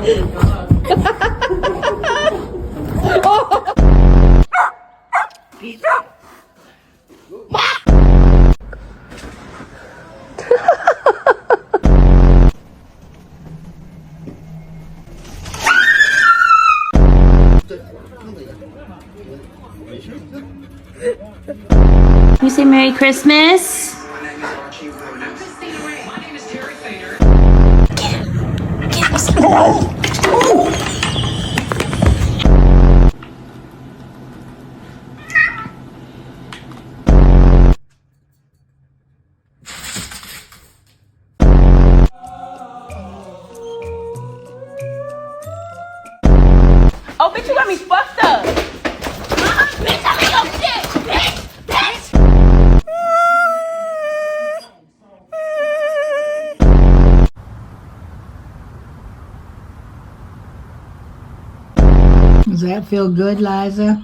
You say Merry Christmas? Oh, bitch, you got me fucked up. Bitch, I ain't no shit. Bitch. Does that feel good, Liza?